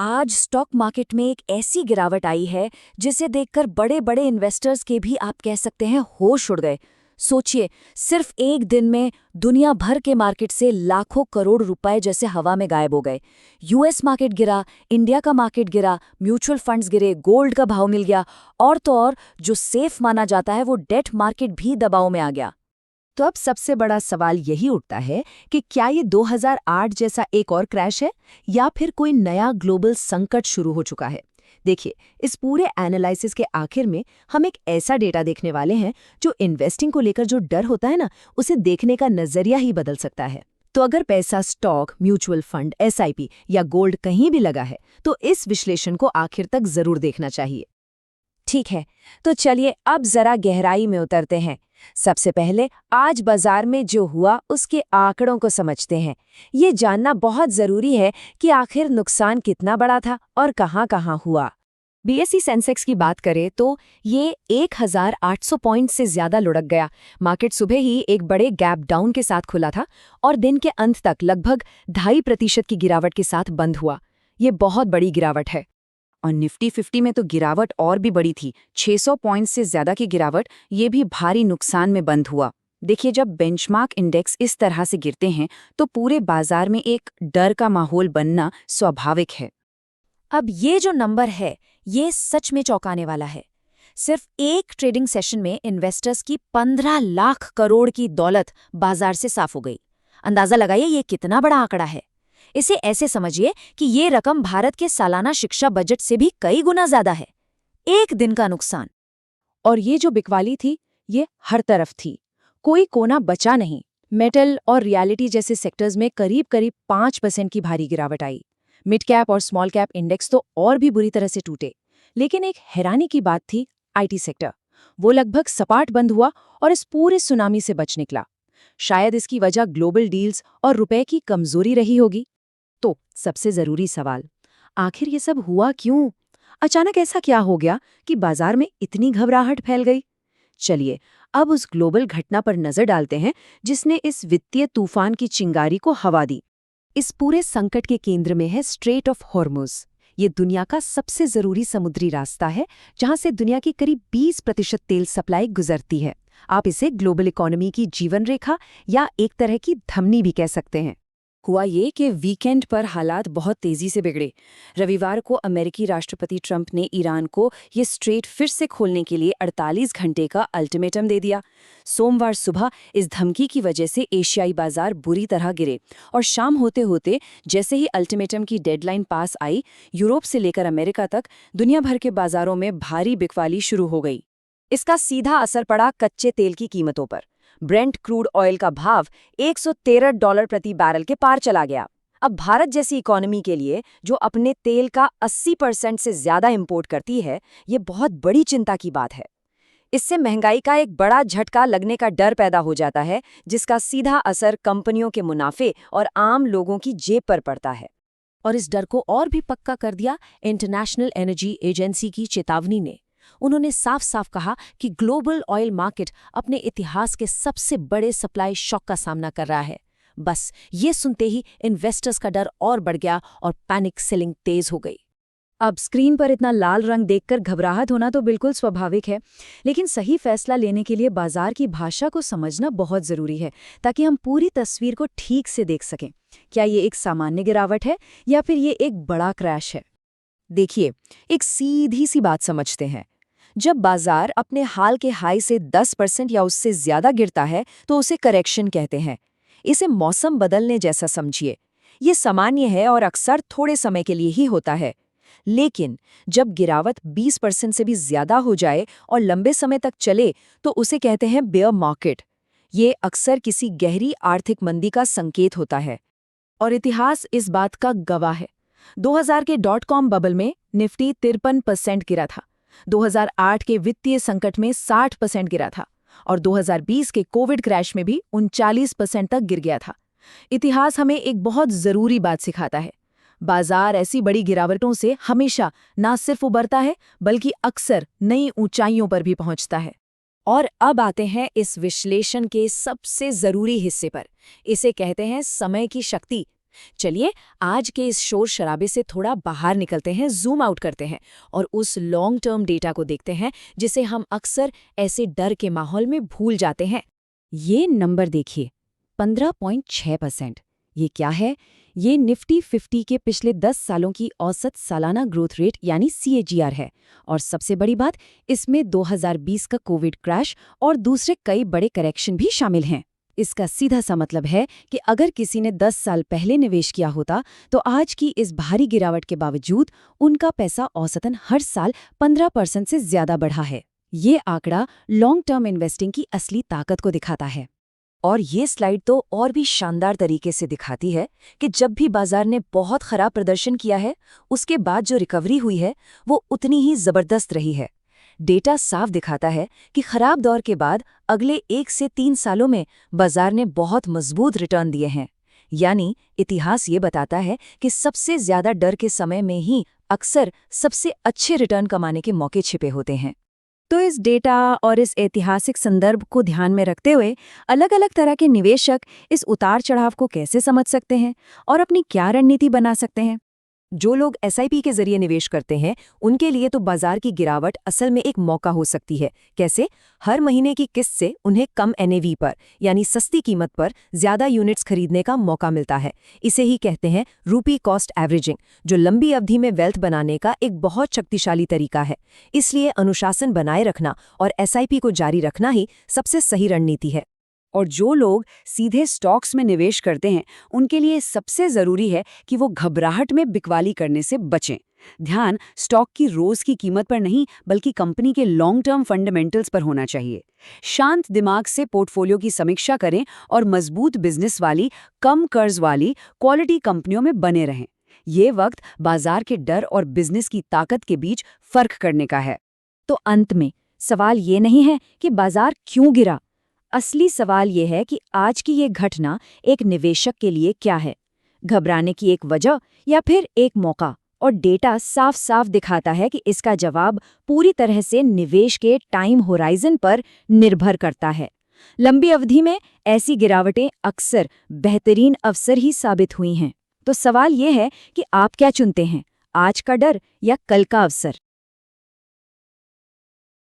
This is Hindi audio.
आज स्टॉक मार्केट में एक ऐसी गिरावट आई है जिसे देखकर बड़े बड़े इन्वेस्टर्स के भी आप कह सकते हैं होश उड़ गए। सोचिए, सिर्फ एक दिन में दुनिया भर के मार्केट से लाखों करोड़ रुपए जैसे हवा में गायब हो गए। यूएस मार्केट गिरा, इंडिया का मार्केट गिरा, म्यूचुअल फंड्स गिरे, गोल्ड का भाव मिल गया और तो और जो सेफ माना जाता है वो डेट मार्केट भी दबाव में आ गया। तो अब सबसे बड़ा सवाल यही उठता है कि क्या ये 2008 जैसा एक और क्रैश है या फिर कोई नया ग्लोबल संकट शुरू हो चुका है। देखिए, इस पूरे एनालिसिस के आखिर में हम एक ऐसा डेटा देखने वाले हैं जो इन्वेस्टिंग को लेकर जो डर होता है ना, उसे देखने का नजरिया ही बदल सकता है। तो अगर पैसा स्टॉक, म्यूचुअल फंड, एसआईपी या गोल्ड कहीं भी लगा है तो इस विश्लेषण को आखिर तक जरूर देखना चाहिए। ठीक है, तो चलिए अब जरा गहराई में उतरते हैं। सबसे पहले आज बाजार में जो हुआ उसके आंकड़ों को समझते हैं। ये जानना बहुत जरूरी है कि आखिर नुकसान कितना बड़ा था और कहां-कहां हुआ। बीएसई सेंसेक्स की बात करें तो ये 1800 पॉइंट से ज्यादा लुढ़क गया। मार्केट सुबह ही एक बड़े गैप डाउन के साथ खुला था और दिन के अंत तक लगभग 2.5% की गिरावट के साथ बंद हुआ। ये बहुत बड़ी गिरावट है। और निफ्टी 50 में तो गिरावट और भी बड़ी थी, 600 पॉइंट से ज्यादा की गिरावट। ये भी भारी नुकसान में बंद हुआ। देखिए, जब बेंचमार्क इंडेक्स इस तरह से गिरते हैं तो पूरे बाजार में एक डर का माहौल बनना स्वाभाविक है। अब ये जो नंबर है ये सच में चौंकाने वाला है। सिर्फ एक ट्रेडिंग सेशन में इन्वेस्टर्स की 15 लाख करोड़ की दौलत बाजार से साफ हो गई। अंदाजा लगाइए ये कितना बड़ा आंकड़ा है। इसे ऐसे समझिए कि ये रकम भारत के सालाना शिक्षा बजट से भी कई गुना ज्यादा है। एक दिन का नुकसान। और ये जो बिकवाली थी ये हर तरफ थी, कोई कोना बचा नहीं। मेटल और रियलिटी जैसे सेक्टर्स में करीब करीब 5% की भारी गिरावट आई। मिड कैप और स्मॉल कैप इंडेक्स तो और भी बुरी तरह से टूटे। लेकिन एक हैरानी की बात थी आईटी सेक्टर। वो लगभग सपाट बंद हुआ और इस पूरे सुनामी से बच निकला। शायद इसकी वजह ग्लोबल डील्स और रुपए की कमजोरी रही होगी। तो सबसे जरूरी सवाल, आखिर ये सब हुआ क्यों? अचानक ऐसा क्या हो गया कि बाजार में इतनी घबराहट फैल गई? चलिए अब उस ग्लोबल घटना पर नजर डालते हैं जिसने इस वित्तीय तूफान की चिंगारी को हवा दी। इस पूरे संकट के केंद्र में है स्ट्रेट ऑफ हॉर्मुज। ये दुनिया का सबसे जरूरी समुद्री रास्ता है जहां से दुनिया की करीब 20% तेल सप्लाई गुजरती है। आप इसे ग्लोबल इकोनॉमी की जीवन रेखा या एक तरह की धमनी भी कह सकते हैं। हुआ ये कि वीकेंड पर हालात बहुत तेजी से बिगड़े। रविवार को अमेरिकी राष्ट्रपति ट्रंप ने ईरान को ये स्ट्रेट फिर से खोलने के लिए 48 घंटे का अल्टीमेटम दे दिया। सोमवार सुबह इस धमकी की वजह से एशियाई बाजार बुरी तरह गिरे और शाम होते होते जैसे ही अल्टीमेटम की डेडलाइन पास आई, यूरोप से लेकर अमेरिका तक दुनिया भर के बाजारों में भारी बिकवाली शुरू हो गई। इसका सीधा असर पड़ा कच्चे तेल की कीमतों पर। ब्रेंट क्रूड ऑयल का भाव $113 प्रति बैरल के पार चला गया। अब भारत जैसी इकोनॉमी के लिए जो अपने तेल का 80% से ज्यादा इंपोर्ट करती है, ये बहुत बड़ी चिंता की बात है। इससे महंगाई का एक बड़ा झटका लगने का डर पैदा हो जाता है, जिसका सीधा असर कंपनियों के मुनाफे और आम लोगों की जेब पर पड़ता है। और इस डर को और भी पक्का कर दिया इंटरनेशनल एनर्जी एजेंसी की चेतावनी ने। उन्होंने साफ साफ कहा कि ग्लोबल ऑयल मार्केट अपने इतिहास के सबसे बड़े सप्लाई शॉक का सामना कर रहा है। बस ये सुनते ही इन्वेस्टर्स का डर और बढ़ गया और पैनिक सेलिंग तेज हो गई। अब स्क्रीन पर इतना लाल रंग देखकर घबराहट होना तो बिल्कुल स्वाभाविक है, लेकिन सही फैसला लेने के लिए बाजार की भाषा को समझना बहुत जरूरी है ताकि हम पूरी तस्वीर को ठीक से देख सकें। क्या ये एक सामान्य गिरावट है या फिर ये एक बड़ा क्रैश है? देखिए, एक सीधी सी बात समझते हैं। जब बाजार अपने हाल के हाई से 10% या उससे ज्यादा गिरता है तो उसे करेक्शन कहते हैं। इसे मौसम बदलने जैसा समझिए। ये सामान्य है और अक्सर थोड़े समय के लिए ही होता है। लेकिन जब गिरावट 20% से भी ज्यादा हो जाए और लंबे समय तक चले तो उसे कहते हैं बेयर मार्केट। ये अक्सर किसी गहरी आर्थिक मंदी का संकेत होता है और इतिहास इस बात का गवाह है। 2000 के .com बबल में निफ्टी 53% गिरा था। 2008 के वित्तीय संकट में 60% गिरा था और 2020 के कोविड क्रैश में भी 39% तक गिर गया था। इतिहास हमें एक बहुत जरूरी बात सिखाता है। बाजार ऐसी बड़ी गिरावटों से हमेशा ना सिर्फ उबरता है बल्कि अक्सर नई ऊंचाइयों पर भी पहुंचता है। और अब आते हैं इस विश्लेषण के सबसे जरूरी हिस्से पर। इसे कहते हैं समय की शक्ति। चलिए आज के इस शोर शराबे से थोड़ा बाहर निकलते हैं, जूम आउट करते हैं और उस लॉन्ग टर्म डेटा को देखते हैं जिसे हम अक्सर ऐसे डर के माहौल में भूल जाते हैं। ये नंबर देखिए, 15.6%। ये क्या है? ये निफ्टी 50 के पिछले 10 सालों की औसत सालाना ग्रोथ रेट यानी CAGR है। और सबसे बड़ी बात, इसमें 2020 का कोविड क्रैश और दूसरे कई बड़े करेक्शन भी शामिल हैं। इसका सीधा सा मतलब है कि अगर किसी ने 10 साल पहले निवेश किया होता तो आज की इस भारी गिरावट के बावजूद उनका पैसा औसतन हर साल 15% से ज्यादा बढ़ा है। ये आंकड़ा लॉन्ग टर्म इन्वेस्टिंग की असली ताकत को दिखाता है। और ये स्लाइड तो और भी शानदार तरीके से दिखाती है कि जब भी बाजार ने बहुत खराब प्रदर्शन किया है, उसके बाद जो रिकवरी हुई है वो उतनी ही जबरदस्त रही है। डेटा साफ दिखाता है कि खराब दौर के बाद अगले 1 से 3 सालों में बाजार ने बहुत मजबूत रिटर्न दिए हैं। यानी इतिहास ये बताता है कि सबसे ज्यादा डर के समय में ही अक्सर सबसे अच्छे रिटर्न कमाने के मौके छिपे होते हैं। तो इस डेटा और इस ऐतिहासिक संदर्भ को ध्यान में रखते हुए अलग अलग तरह के निवेशक इस उतार चढ़ाव को कैसे समझ सकते हैं और अपनी क्या रणनीति बना सकते हैं? जो लोग SIP के जरिए निवेश करते हैं उनके लिए तो बाजार की गिरावट असल में एक मौका हो सकती है। कैसे? हर महीने की किस्त से उन्हें कम NAV पर यानी सस्ती कीमत पर ज्यादा यूनिट्स खरीदने का मौका मिलता है। इसे ही कहते हैं रूपी कॉस्ट एवरेजिंग, जो लंबी अवधि में वेल्थ बनाने का एक बहुत शक्तिशाली तरीका है। इसलिए अनुशासन बनाए रखना और SIP को जारी रखना ही सबसे सही रणनीति है। और जो लोग सीधे स्टॉक्स में निवेश करते हैं उनके लिए सबसे जरूरी है कि वो घबराहट में बिकवाली करने से बचें। ध्यान स्टॉक की रोज की कीमत पर नहीं बल्कि कंपनी के लॉन्ग टर्म फंडामेंटल्स पर होना चाहिए। शांत दिमाग से पोर्टफोलियो की समीक्षा करें और मजबूत बिजनेस वाली, कम कर्ज वाली, क्वालिटी कंपनियों में बने रहें। ये वक्त बाजार के डर और बिजनेस की ताकत के बीच फर्क करने का है। तो अंत में सवाल ये नहीं है कि बाजार क्यों गिरा, असली सवाल यह है कि आज की ये घटना एक निवेशक के लिए क्या है? घबराने की एक वजह या फिर एक मौका? और डेटा साफ साफ दिखाता है कि इसका जवाब पूरी तरह से निवेश के टाइम होराइजन पर निर्भर करता है। लंबी अवधि में ऐसी गिरावटें अक्सर बेहतरीन अवसर ही साबित हुई हैं। तो सवाल ये है कि आप क्या चुनते हैं, आज का डर या कल का अवसर?